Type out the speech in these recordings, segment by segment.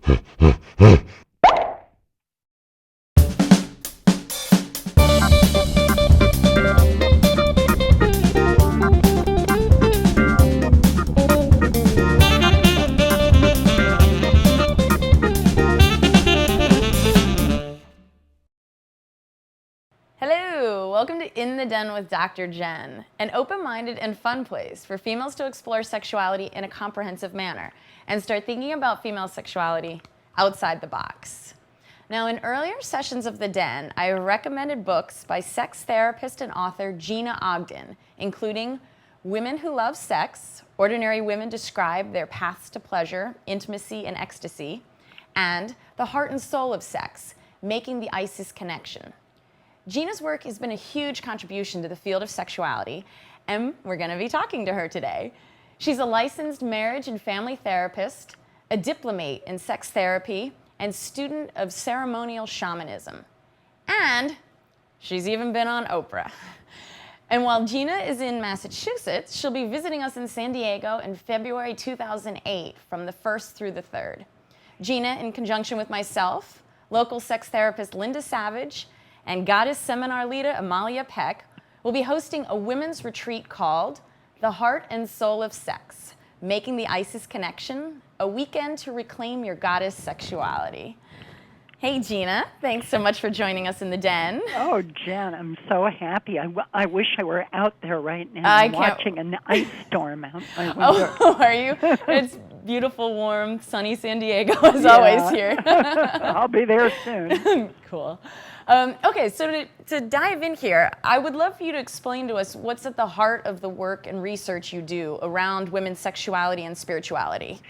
Hello, welcome to In the Den with Dr. Jenn, an open-minded and fun place for females to explore sexuality in a comprehensive manner and start thinking about female sexuality outside the box. Now, in earlier sessions of the Den, I recommended books by sex therapist and author Gina Ogden, including Women Who Love Sex, Ordinary Women Describe Their Paths to Pleasure, Intimacy, and Ecstasy, and The Heart and Soul of Sex, Making the ISIS Connection. Gina's work has been a huge contribution to the field of sexuality, and we're going to be talking to her today. She's a licensed marriage and family therapist, a diplomate in sex therapy, and student of ceremonial shamanism. And she's even been on Oprah. And while Gina is in Massachusetts, she'll be visiting us in San Diego in February 2008 from the 1st through the 3rd. Gina, in conjunction with myself, local sex therapist Linda Savage, and goddess seminar leader Amalia Peck will be hosting a women's retreat called The Heart and Soul of Sex, Making the ISIS Connection, a weekend to reclaim your goddess sexuality. Hey Gina, thanks so much for joining us in the Den. Oh, Jen, I'm so happy. I wish I were out there right now watching an ice storm out my window. Oh, are you? It's beautiful, warm, sunny San Diego as always here. I'll be there soon. Cool. Okay, so to dive in here, I would love for you to explain to us what's at the heart of the work and research you do around women's sexuality and spirituality.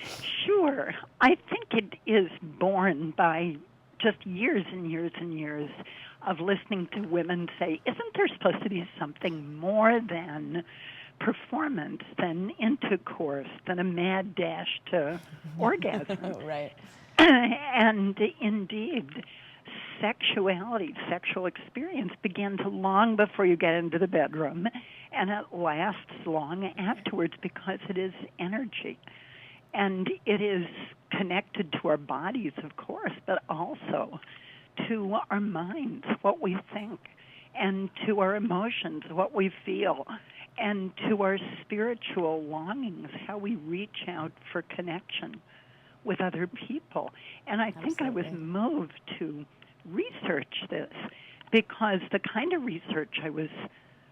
Sure. I think it is born by just years and years and years of listening to women say, isn't there supposed to be something more than performance, than intercourse, than a mad dash to orgasm? Right. And indeed, sexuality, sexual experience begins long before you get into the bedroom, and it lasts long afterwards because it is energy. And it is connected to our bodies, of course, but also to our minds, what we think, and to our emotions, what we feel, and to our spiritual longings, how we reach out for connection with other people. And I think I was moved to research this because the kind of research I was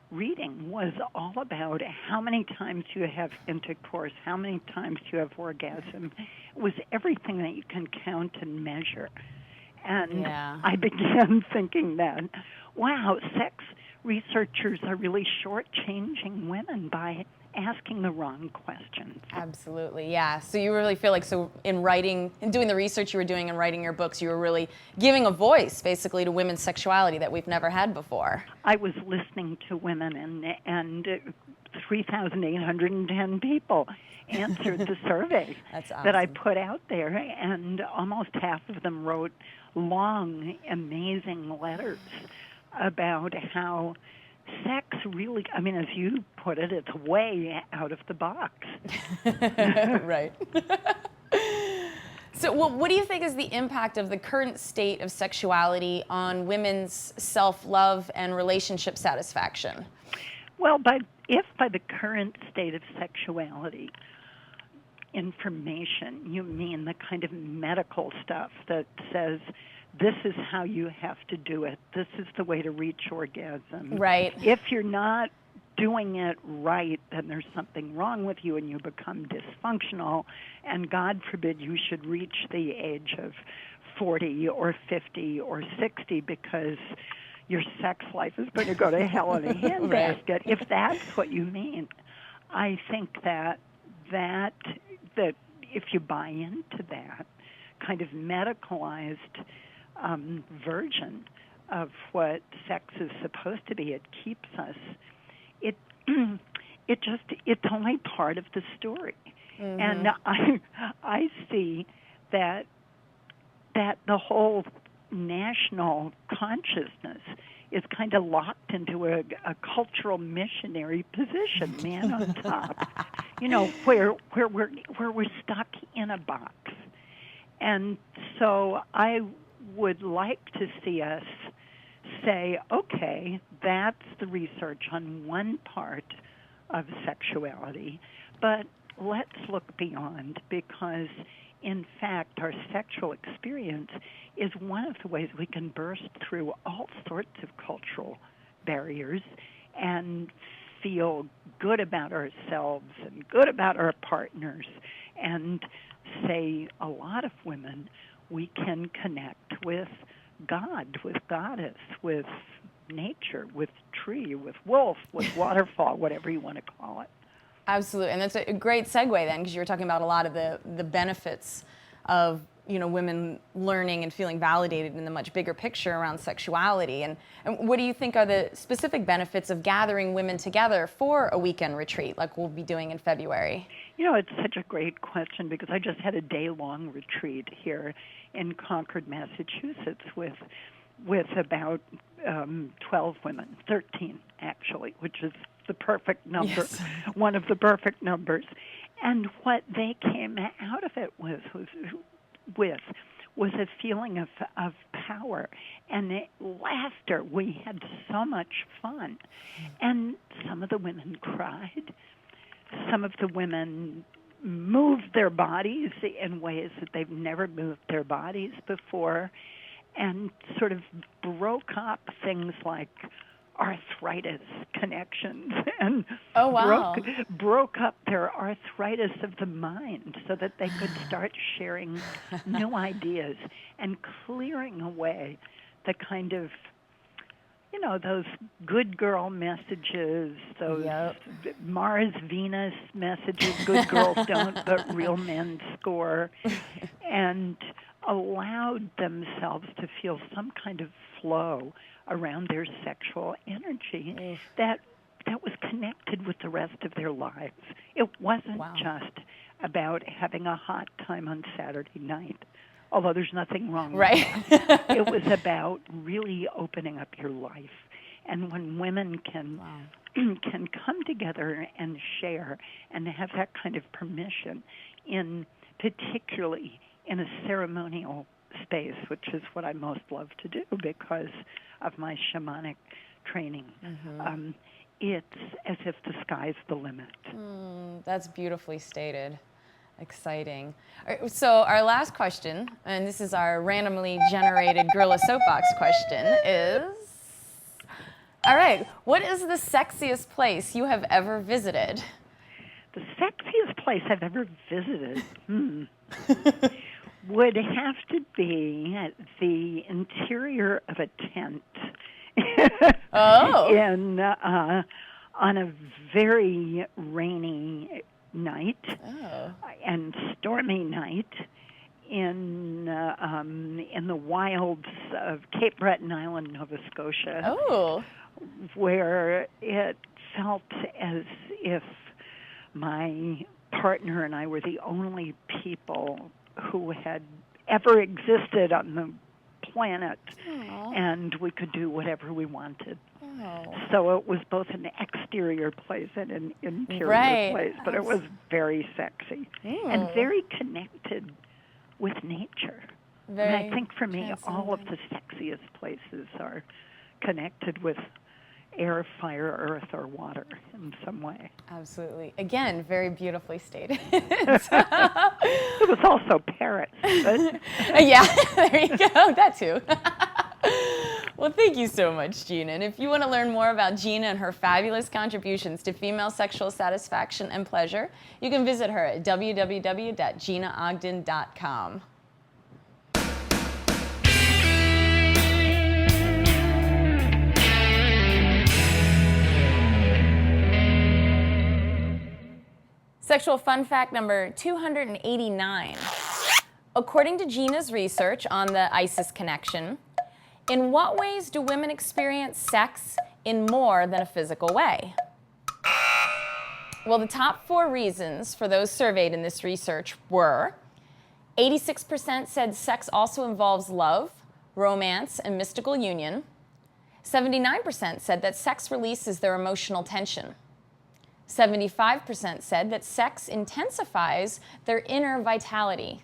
reading was all about how many times you have intercourse, how many times you have orgasm. It was everything that you can count and measure. And I began thinking that, wow, sex researchers are really shortchanging women by asking the wrong questions. Absolutely, yeah. So you really feel like, so in writing, in doing the research you were doing and writing your books, you were really giving a voice, basically, to women's sexuality that we've never had before. I was listening to women, and 3,810 people answered the survey that I put out there, and almost half of them wrote long, amazing letters about how sex really, I mean, as you put it, it's way out of the box. Right. So what do you think is the impact of the current state of sexuality on women's self-love and relationship satisfaction? Well, if by the current state of sexuality information you mean the kind of medical stuff that says, this is how you have to do it. This is the way to reach orgasm. Right. If you're not doing it right, then there's something wrong with you and you become dysfunctional, and God forbid you should reach the age of 40 or 50 or 60 because your sex life is going to go to hell in a handbasket. Right. If that's what you mean, I think that if you buy into that kind of medicalized version of what sex is supposed to be, it keeps us. It's only part of the story, and I see that the whole national consciousness is kind of locked into a cultural missionary position, man on top. You know, where we're stuck in a box. And so I would like to see us say, okay, that's the research on one part of sexuality, but let's look beyond, because in fact our sexual experience is one of the ways we can burst through all sorts of cultural barriers and feel good about ourselves and good about our partners, and say a lot of women, we can connect with God, with goddess, with nature, with tree, with wolf, with waterfall, whatever you want to call it. Absolutely, and that's a great segue then, because you were talking about a lot of the benefits of women learning and feeling validated in the much bigger picture around sexuality. And what do you think are the specific benefits of gathering women together for a weekend retreat like we'll be doing in February? It's such a great question, because I just had a day-long retreat here in Concord, Massachusetts with about 12 women, 13 actually, which is the perfect number, yes. One of the perfect numbers. And what they came out of it was a feeling of power and laughter. We had so much fun. And some of the women cried. Some of the women moved their bodies in ways that they've never moved their bodies before, and sort of broke up things like arthritis connections, and oh, wow. broke up their arthritis of the mind so that they could start sharing new ideas and clearing away the kind of, those good girl messages, those Mars, Venus messages, good girls don't, but real men score, and allowed themselves to feel some kind of flow around their sexual energy that was connected with the rest of their lives. It wasn't just about having a hot time on Saturday night, although there's nothing wrong with that. It was about really opening up your life. And when women can come together and share and have that kind of permission, particularly in a ceremonial space, which is what I most love to do because of my shamanic training, it's as if the sky's the limit. That's beautifully stated. Exciting. So our last question, and this is our randomly generated Gorilla Soapbox question, is, all right, what is the sexiest place you have ever visited? The sexiest place I've ever visited would have to be the interior of a tent on a very rainy night and stormy night in the wilds of Cape Breton Island, Nova Scotia, where it felt as if my partner and I were the only people who had ever existed on the planet, and we could do whatever we wanted. So it was both an exterior place and an interior place, but it was very sexy and very connected with nature. And I think for me, all of the sexiest places are connected with air, fire, earth, or water in some way. Absolutely. Again, very beautifully stated. It was also Paris. But yeah, there you go. That too. Well, thank you so much, Gina. And if you want to learn more about Gina and her fabulous contributions to female sexual satisfaction and pleasure, you can visit her at www.ginaogden.com. Sexual fun fact number 289. According to Gina's research on the ISIS connection, in what ways do women experience sex in more than a physical way? Well, the top 4 reasons for those surveyed in this research were 86% said sex also involves love, romance, and mystical union. 79% said that sex releases their emotional tension. 75% said that sex intensifies their inner vitality.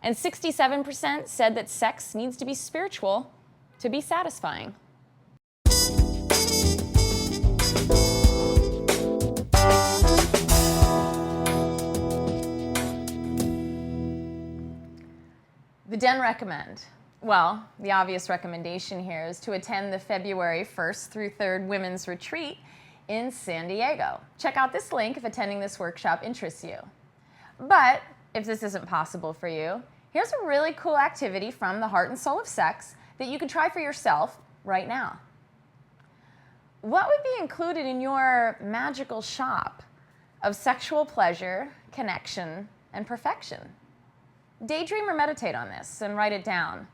And 67% said that sex needs to be spiritual to be satisfying. The Den recommend. Well, the obvious recommendation here is to attend the February 1st through 3rd Women's Retreat in San Diego. Check out this link if attending this workshop interests you. But if this isn't possible for you, here's a really cool activity from the heart and soul of sex that you can try for yourself right now. What would be included in your magical shop of sexual pleasure, connection, and perfection? Daydream or meditate on this and write it down.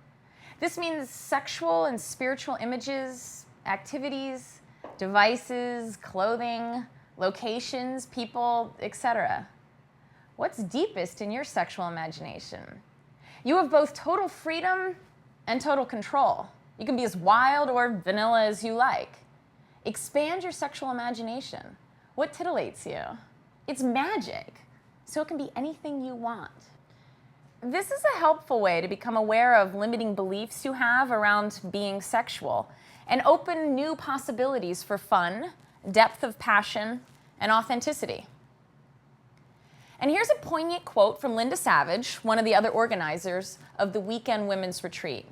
This means sexual and spiritual images, activities, devices, clothing, locations, people, etc. What's deepest in your sexual imagination? You have both total freedom and total control. You can be as wild or vanilla as you like. Expand your sexual imagination. What titillates you? It's magic, so it can be anything you want. This is a helpful way to become aware of limiting beliefs you have around being sexual and open new possibilities for fun, depth of passion, and authenticity. And here's a poignant quote from Linda Savage, one of the other organizers of the Weekend Women's Retreat.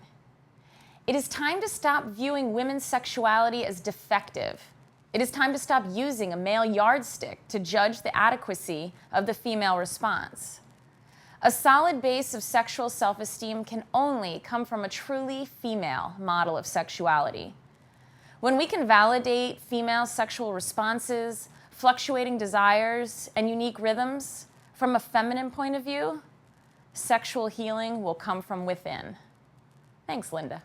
"It is time to stop viewing women's sexuality as defective. It is time to stop using a male yardstick to judge the adequacy of the female response. A solid base of sexual self-esteem can only come from a truly female model of sexuality. When we can validate female sexual responses, fluctuating desires, and unique rhythms from a feminine point of view, sexual healing will come from within." Thanks, Linda.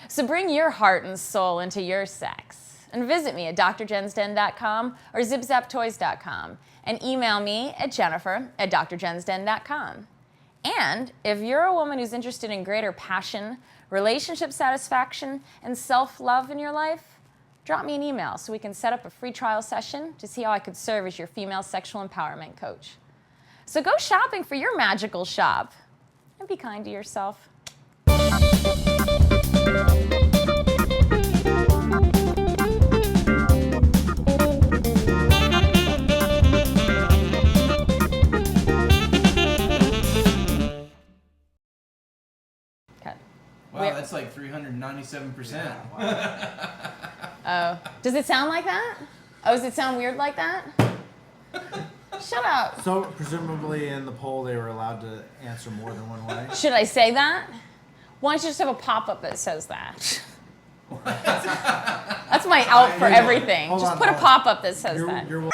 So bring your heart and soul into your sex. And visit me at DrJennsDen.com or ZipZapToys.com and email me at Jennifer@DrJennsDen.com. And if you're a woman who's interested in greater passion, relationship satisfaction, and self-love in your life, drop me an email so we can set up a free trial session to see how I could serve as your female sexual empowerment coach. So go shopping for your magical shop and be kind to yourself. Wow, that's like 397%. Oh, does it sound like that? Oh, does it sound weird like that? Shut up. So presumably in the poll they were allowed to answer more than one way? Should I say that? Why don't you just have a pop-up that says that? That's my out for everything. Hold Just on, put a hold on. pop-up that says that. You're